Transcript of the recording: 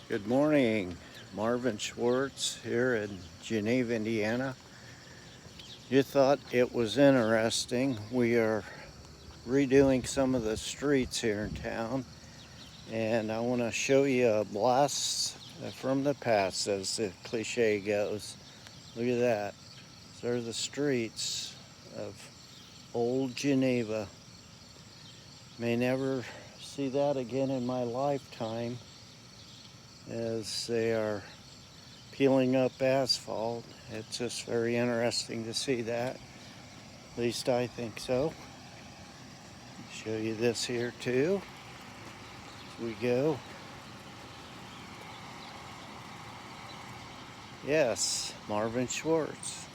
Good morning, Marvin Schwartz here in Geneva, Indiana. You thought it was interesting. We are redoing some of the streets here in town, and I want to show you a blast from the past, as the cliche goes. Look at that. These are the streets of old Geneva. May never see that again in my lifetime, as they are peeling up asphalt. It's just very interesting to see that. At least I think so. Show you this here too as we go. Yes, Marvin Schwartz.